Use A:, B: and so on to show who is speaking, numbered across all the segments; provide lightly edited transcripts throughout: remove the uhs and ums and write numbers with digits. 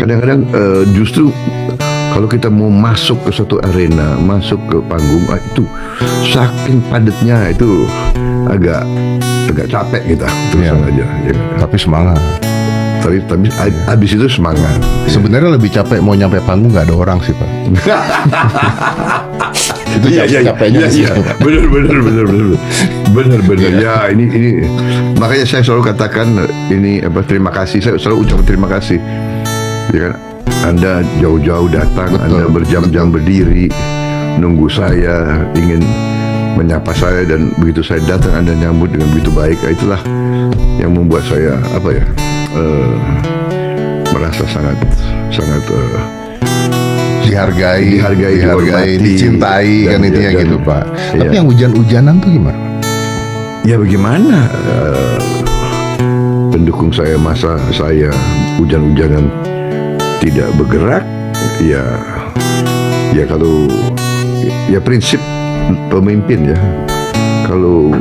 A: Kadang-kadang justru kalau kita mau masuk ke suatu arena, masuk ke panggung, itu saking padatnya itu agak capek kita terus aja. Ya.
B: Tapi semangat.
A: Tapi habis itu semangat.
B: Sebenarnya lebih capek mau nyampe panggung nggak ada orang sih Pak. Itu capeknya.
A: Iya. Benar. Ya ini makanya saya selalu katakan ini terima kasih. Saya selalu ucapkan terima kasih. Ya kan, Anda jauh-jauh datang, betul, Anda berjam-jam berdiri nunggu saya, ingin menyapa saya, dan begitu saya datang Anda nyambut dengan begitu baik. Itulah yang membuat saya merasa sangat
B: dihargai, dicintai kan intinya gitu Pak. Tapi yang hujan-hujanan tuh gimana?
A: Ya bagaimana? Pendukung saya, masa saya hujan-hujanan tidak bergerak, ya kalau ya prinsip pemimpin ya, kalau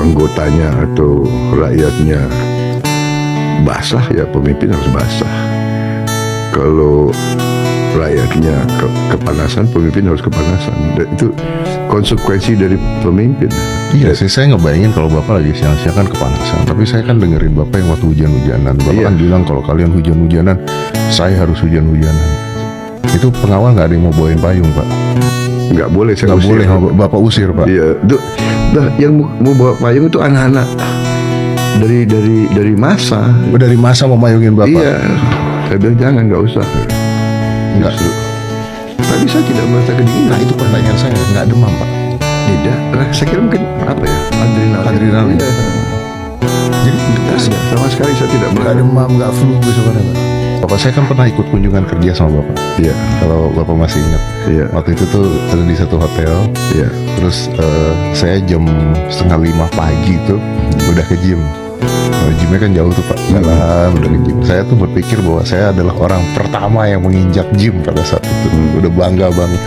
A: anggotanya atau rakyatnya basah, ya pemimpin harus basah. Kalau rakyatnya kepanasan, pemimpin harus kepanasan. Dan itu konsekuensi dari pemimpin.
B: Iya sih, saya ngebayangin kalau Bapak lagi siang-siang kan kepanasan. Tapi saya kan dengerin Bapak yang waktu hujan-hujanan. Bapak kan bilang kalau kalian hujan-hujanan, saya harus hujan-hujanan. Itu pengawal nggak ada yang mau bawain payung Pak?
A: Nggak boleh, saya
B: nggak boleh, Bapak usir Pak.
A: Iya, yang mau bawa payung itu anak-anak dari masa.
B: Dari masa mau mayungin Bapak?
A: Iya, saya bilang jangan, nggak usah.
B: Nggak.
A: Tapi saya tidak merasa kedinginan.
B: Nah itu pertanyaan saya, nggak demam Pak?
A: Tidak, saya kira mungkin adrenalin. Iya.
B: Jadi
A: sama sekali saya tidak
B: nggak demam, nggak flu besoknya Pak. Bapak saya kan pernah ikut kunjungan kerja sama Bapak.
A: Iya.
B: Kalau Bapak masih ingat.
A: Iya.
B: Waktu itu tuh ada di satu hotel.
A: Iya.
B: Terus saya jam 4:30 pagi tuh udah ke gym. Gymnya kan jauh tuh Pak, jalan udah ke gym. Saya tuh berpikir bahwa saya adalah orang pertama yang menginjak gym pada saat itu. Udah bangga banget.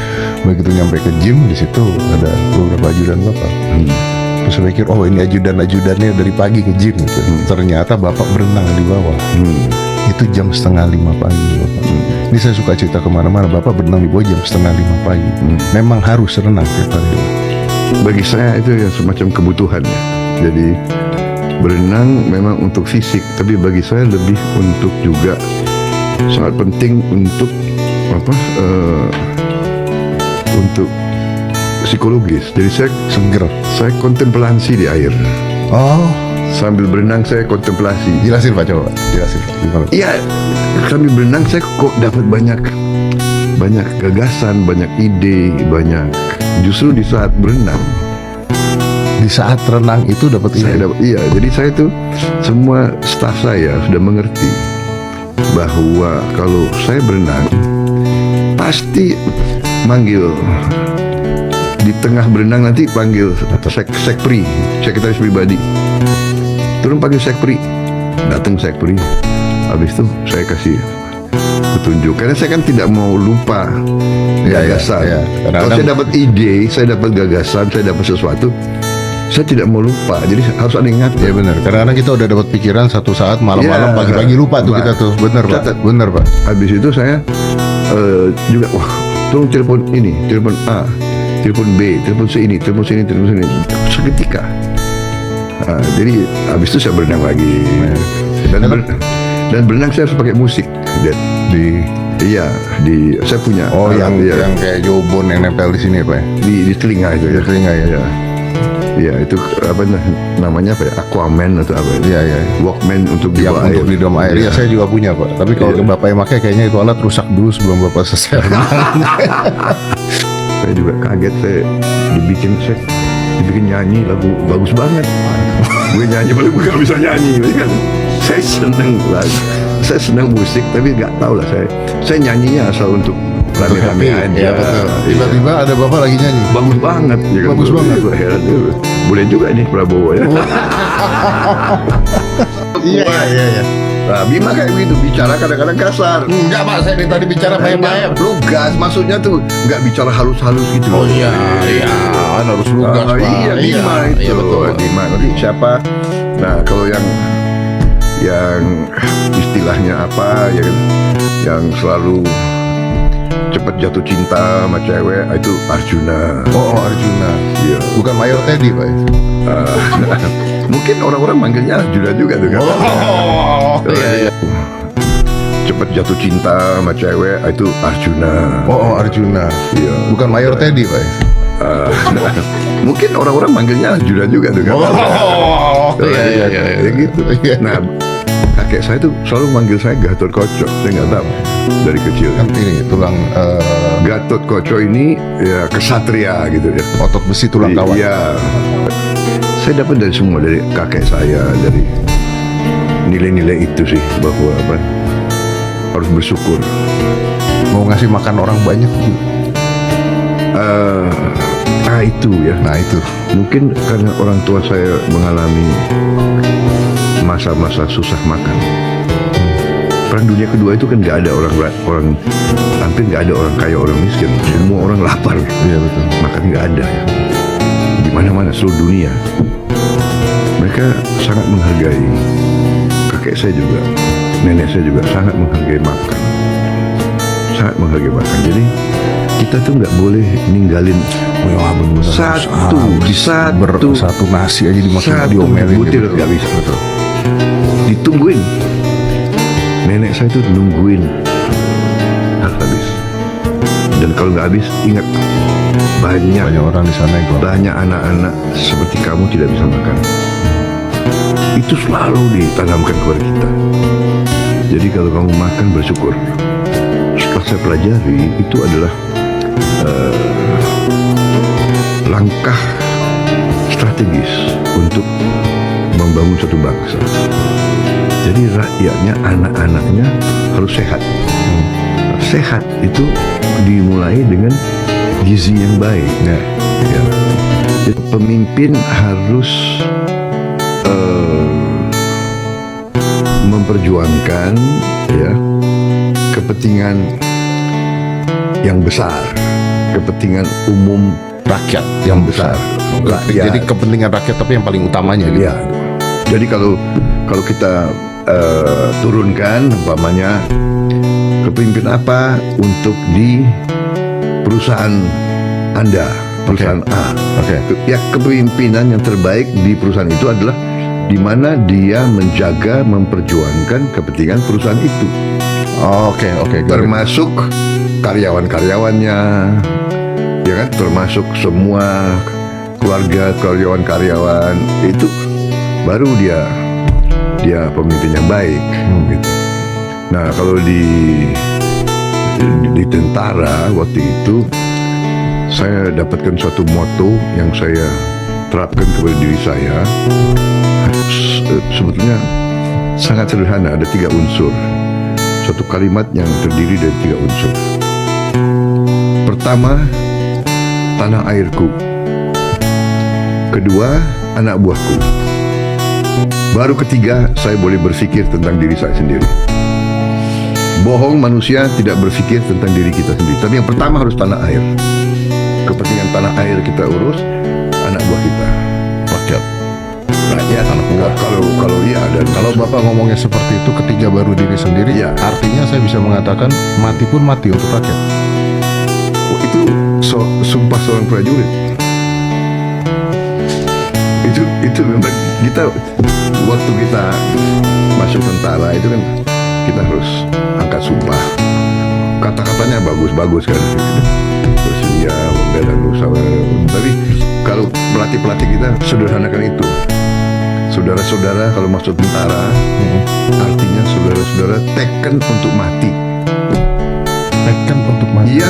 B: Begitu nyampe ke gym, di situ ada beberapa ajudan Bapak. Terus saya pikir, oh ini ajudannya dari pagi ke gym gitu. Ternyata Bapak berenang di bawah. Itu jam 4:30 pagi Bapak. Ini saya suka cerita kemana-mana, Bapak berenang di bawah jam 4:30 pagi. Memang harus renang tiap hari.
A: Bagi saya itu ya semacam kebutuhan ya. Jadi berenang memang untuk fisik, tapi bagi saya lebih untuk juga sangat penting untuk untuk psikologis. Jadi saya seger, saya kontemplasi di air.
B: Oh,
A: sambil berenang saya kontemplasi.
B: Jelasin Pak, coba jelasin.
A: Iya, sambil berenang saya kok dapat banyak gagasan, banyak ide, banyak. Justru di saat berenang.
B: Di saat renang itu dapat ide.
A: Iya, jadi saya tuh semua staf saya sudah mengerti bahwa kalau saya berenang pasti manggil di tengah berenang, nanti panggil sekpri, sekretaris pribadi, turun panggil sekpri, datang sekpri, habis itu saya kasih petunjuk, karena saya kan tidak mau lupa gagasan. Kalau saya dapat ide, saya dapat gagasan, saya dapat sesuatu, saya tidak mau lupa, jadi harus ada yang ngatur.
B: Ya benar, kadang-kadang kita udah dapat pikiran satu saat malam-malam, pagi-pagi lupa tuh kita tuh. Benar Pak.
A: Habis itu saya juga, wah, tolong telepon ini, telepon A, telepon B, telepon sini, telepon sini. Seketika. Jadi habis itu saya berenang lagi. Dan berenang saya harus pakai musik. Saya punya.
B: Oh, yang kayak jobon yang nempel di sini Pak ya?
A: Di telinga itu.
B: Di telinga ya.
A: Iya, itu namanya apa ya? Aquaman atau apa?
B: Iya.
A: Walkman untuk di bawah air.
B: Untuk di dalam air. Iya, saya juga punya Pak. Tapi kalau Bapak yang pakai, kayaknya itu alat rusak dulu sebelum Bapak selesai.
A: Saya juga kaget, saya dibikin nyanyi lagu bagus banget. Gue nyanyi paling bukan bisa nyanyi, kan? Saya seneng lagu, saya senang musik, tapi nggak tahu lah saya nyanyinya asal untuk rame-rame aja.
B: Iya betul. Tiba-tiba ada Bapak lagi nyanyi.
A: Bagus banget. Ya kan?
B: Bagus banget.
A: Heran, boleh juga nih Prabowo ya.
B: Iya.
A: Nah, Bima kayak begitu, bicara kadang-kadang kasar.
B: Enggak Pak, saya tadi bicara baik-baik.
A: Lugas, maksudnya tuh nggak bicara halus-halus gitu.
B: Oh iya, kan harus lugas Pak.
A: Iya, Bima itu.
B: Iya betul.
A: Bima, nanti siapa? Nah, kalau yang istilah namanya apa ya kan, yang selalu cepat jatuh cinta sama cewek, itu Arjuna.
B: Oh, Arjuna.
A: Iya.
B: Bukan Mayor Teddy, Pak.
A: Mungkin orang-orang manggilnya Arjuna juga tuh kan.
B: Iya.
A: Cepat jatuh cinta sama cewek, itu Arjuna.
B: Oh, Arjuna.
A: Iya.
B: Bukan Mayor Teddy, Pak.
A: Mungkin orang-orang manggilnya Arjuna juga tuh kan.
B: Iya.
A: Ya gitu. Nah, kakek saya tuh selalu manggil saya Gatot Koco. Saya nggak tahu dari kecil.
B: Kan ini tulang
A: Gatot Koco ini ya kesatria gitu ya.
B: otot besi tulang kawan.
A: Iya. Saya dapat dari semua, dari kakek saya, dari nilai-nilai itu sih, bahwa apa, harus bersyukur.
B: Mau ngasih makan orang banyak.
A: Itu ya.
B: Nah, itu.
A: Mungkin karena orang tua saya mengalami masa-masa susah makan. Perang Dunia Kedua itu kan nggak ada orang hampir nggak ada orang kaya orang miskin, semua orang lapar.
B: Iya, betul.
A: Makan nggak ada ya. Di mana-mana seluruh dunia. Mereka sangat menghargai. Kakek saya juga, nenek saya juga sangat menghargai makan. Sangat menghargai makan. Jadi kita tuh nggak boleh ninggalin
B: satu nasi aja dimakan,
A: satu
B: diomelin
A: butir
B: gitu.
A: nggak bisa.
B: Betul.
A: Ditungguin. Nenek saya tuh nungguin harus habis. Dan kalau nggak habis, ingat banyak
B: Orang di sana yang
A: banyak anak-anak seperti kamu tidak bisa makan. Itu selalu ditanamkan kepada kita. Jadi kalau kamu makan, bersyukur. Setelah saya pelajari, itu adalah langkah strategis untuk membangun suatu bangsa. Jadi rakyatnya, anak-anaknya harus sehat. Sehat itu dimulai dengan gizi yang baik. Ya. Jadi pemimpin harus memperjuangkan ya kepentingan yang besar, kepentingan umum
B: rakyat
A: yang besar.
B: Jadi kepentingan rakyat, tapi yang paling utamanya gitu.
A: Ya. Jadi kalau kita turunkan umpamanya kepemimpinan apa untuk di perusahaan Anda, perusahaan A. Ya, kepemimpinan yang terbaik di perusahaan itu adalah di mana dia menjaga, memperjuangkan kepentingan perusahaan itu.
B: Oke.
A: Termasuk karyawan-karyawannya, ya kan, termasuk semua keluarga karyawan itu, baru dia pemimpin yang baik. Gitu. Nah, kalau di tentara waktu itu saya dapatkan suatu moto yang saya terapkan kepada diri saya. Sebetulnya sangat sederhana, ada 3 unsur. Suatu kalimat yang terdiri dari 3 unsur. Pertama, tanah airku. Kedua, anak buahku. Baru ketiga, saya boleh berpikir tentang diri saya sendiri. Bohong manusia tidak berpikir tentang diri kita sendiri. Tapi yang pertama harus tanah air. Kepentingan tanah air kita urus, anak buah kita, rakyat, anak buah. Kalau iya, dan
B: Kalau Bapak ngomongnya seperti itu, ketiga baru diri sendiri,
A: Ya.
B: artinya saya bisa mengatakan mati pun mati untuk rakyat.
A: itu sumpah seorang prajurit. Itu memang kita waktu kita masuk tentara itu kan kita harus angkat sumpah. Kata-katanya bagus-bagus kan, bersedia membela nusa. Tapi kalau pelatih kita sederhanakan itu. Saudara-saudara kalau masuk tentara, artinya saudara-saudara teken untuk mati.
B: Teken untuk mati.
A: Iya,